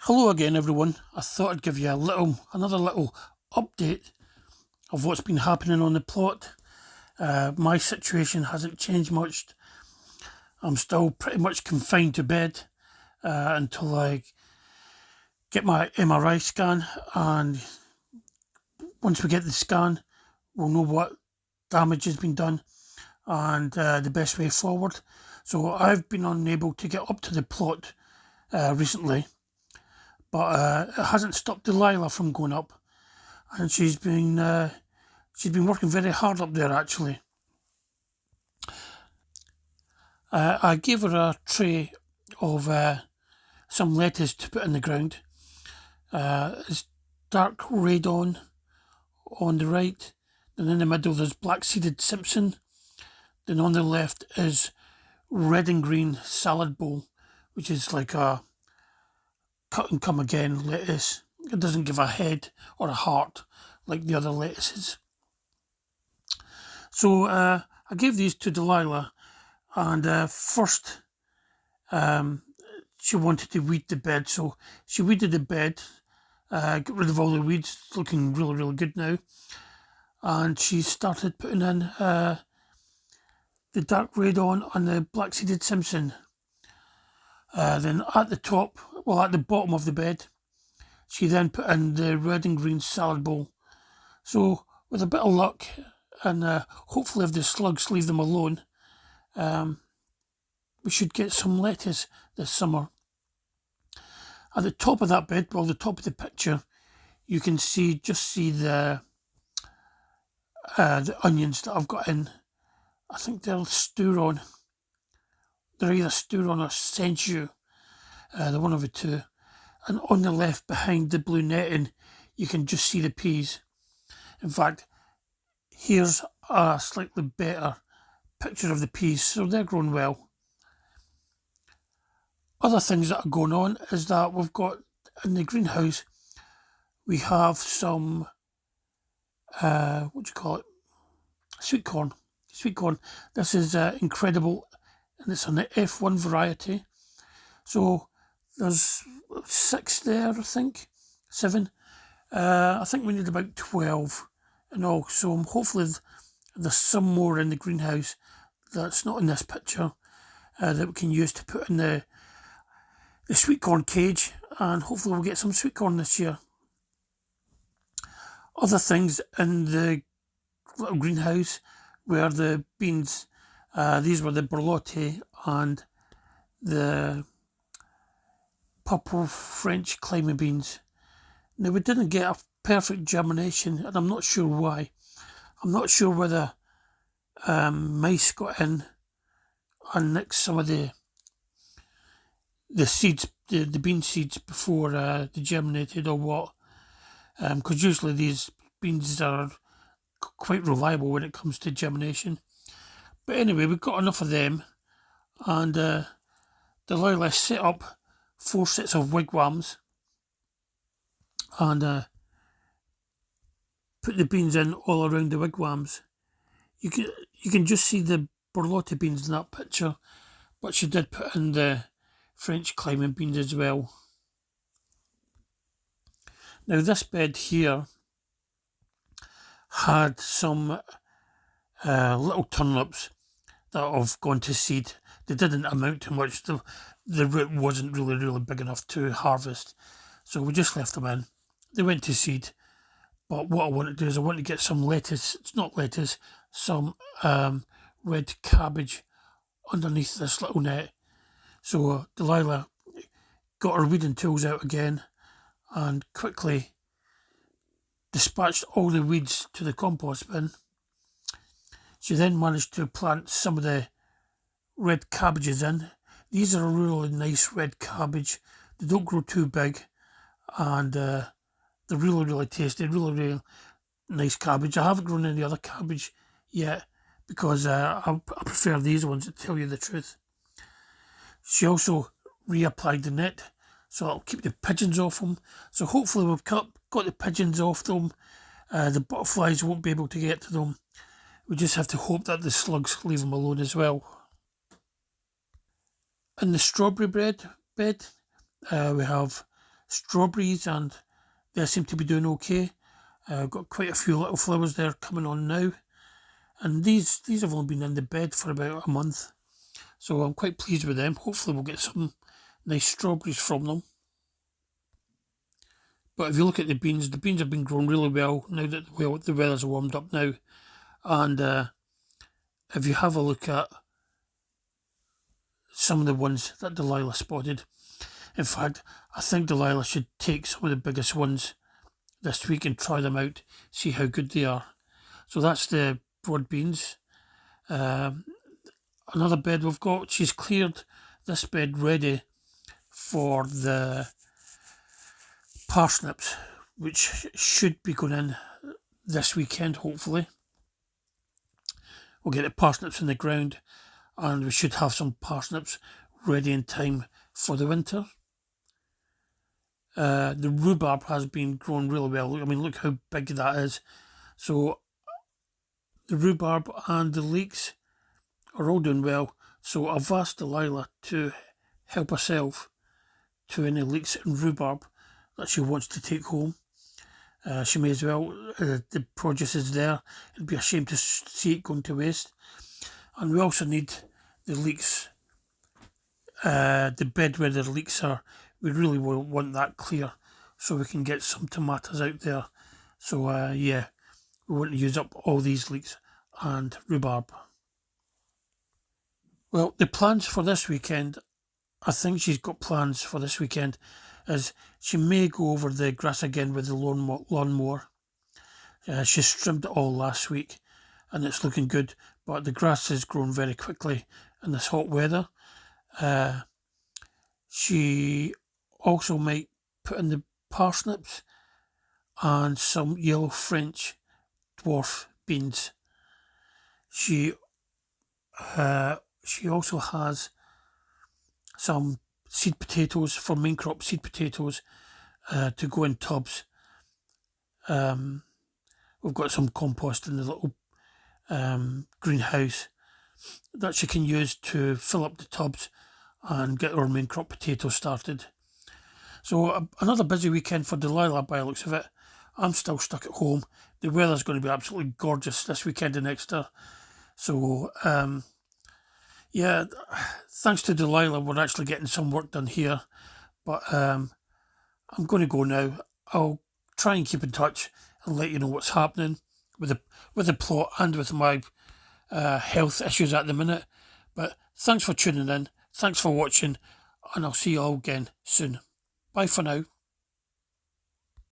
Hello again, everyone. I thought I'd give you another little update of what's been happening on the plot. My situation hasn't changed much. I'm still pretty much confined to bed until I get my MRI scan, and once we get the scan, we'll know what damage has been done and the best way forward. So I've been unable to get up to the plot recently, but it hasn't stopped Dalila from going up, and she's been working very hard up there actually. I gave her a tray of some lettuce to put in the ground. It's dark radon on the right, and in the middle there's black seeded Simpson. Then on the left is red and green salad bowl, which is like a cut and come again lettuce. It doesn't give a head or a heart like the other lettuces. So I gave these to Dalila, and first she wanted to weed the bed, so she weeded the bed, got rid of all the weeds. It's looking really, really good now. And she started putting in the dark radon on the black seeded Simpson. Then at the bottom of the bed, she then put in the red and green salad bowl. So with a bit of luck, and hopefully if the slugs leave them alone, we should get some lettuce this summer. At the top of that bed, the top of the picture, you can see the onions that I've got in. I think they're Sturon. They're either Sturon or Senju, the one of the two. And on the left, behind the blue netting, you can just see the peas. In fact, here's a slightly better picture of the peas, so they're growing well. Other things that are going on is that we've got in the greenhouse, we have some, sweet corn. Sweet corn. This is incredible, and it's an F1 variety. So there's 6 there, I think, 7. I think we need about 12 in all. So hopefully there's some more in the greenhouse that's not in this picture that we can use to put in the sweet corn cage, and hopefully we'll get some sweet corn this year. Other things in the little greenhouse were the beans. These were the borlotti and the purple French climbing beans. Now, we didn't get a perfect germination, and I'm not sure why. I'm not sure whether mice got in and nicked some of the seeds, the bean seeds, before they germinated or what. Because usually these beans are quite reliable when it comes to germination. But anyway, we've got enough of them, and Dalila set up 4 sets of wigwams and put the beans in all around the wigwams. You can just see the borlotti beans in that picture, but she did put in the French climbing beans as well. Now, this bed here had some little turnips that have gone to seed. They didn't amount to much. The root wasn't really big enough to harvest, so we just left them in. They went to seed. But what I want to do is I want to get some lettuce. It's not lettuce, some red cabbage underneath this little net. So Dalila got her weeding tools out again and quickly dispatched all the weeds to the compost bin. She then managed to plant some of the red cabbages in. These are a really nice red cabbage. They don't grow too big, and they're really tasty, really nice cabbage. I haven't grown any other cabbage yet because I prefer these ones, to tell you the truth. She also reapplied the net, so it'll keep the pigeons off them. So hopefully we've got the pigeons off them. The butterflies won't be able to get to them. We just have to hope that the slugs leave them alone as well. In the strawberry bed, we have strawberries, and they seem to be doing okay. Got quite a few little flowers there coming on now, and these have only been in the bed for about a month, so I'm quite pleased with them. Hopefully we'll get some nice strawberries from them. But if you look at the beans have been growing really well now that the weather's warmed up now. And if you have a look at some of the ones that Dalila spotted, in fact, I think Dalila should take some of the biggest ones this week and try them out, see how good they are. So that's the broad beans. Another bed we've got, she's cleared this bed ready for the parsnips, which should be going in this weekend, hopefully. We'll get the parsnips in the ground, and we should have some parsnips ready in time for the winter. The rhubarb has been growing really well. I mean, look how big that is. So the rhubarb and the leeks are all doing well. So I've asked Dalila to help herself to any leeks and rhubarb that she wants to take home. She may as well. The produce is there. It'd be a shame to see it going to waste. And we also need the leeks, the bed where the leeks are. We really want that clear so we can get some tomatoes out there. So yeah, we want to use up all these leeks and rhubarb. Well, the plans for this weekend, I think she's got plans for this weekend, is she may go over the grass again with the lawnmower. She trimmed it all last week and it's looking good, but the grass has grown very quickly in this hot weather. She also might put in the parsnips and some yellow French dwarf beans. She also has some seed potatoes for main crop seed potatoes to go in tubs. We've got some compost in the little greenhouse that she can use to fill up the tubs and get our main crop potatoes started. So another busy weekend for Dalila by the looks of it. I'm still stuck at home. The weather's going to be absolutely gorgeous this weekend in Exeter. So yeah, thanks to Dalila, we're actually getting some work done here. But I'm going to go now. I'll try and keep in touch and let you know what's happening with the plot and with my health issues at the minute. But thanks for tuning in. Thanks for watching, and I'll see you all again soon. Bye for now.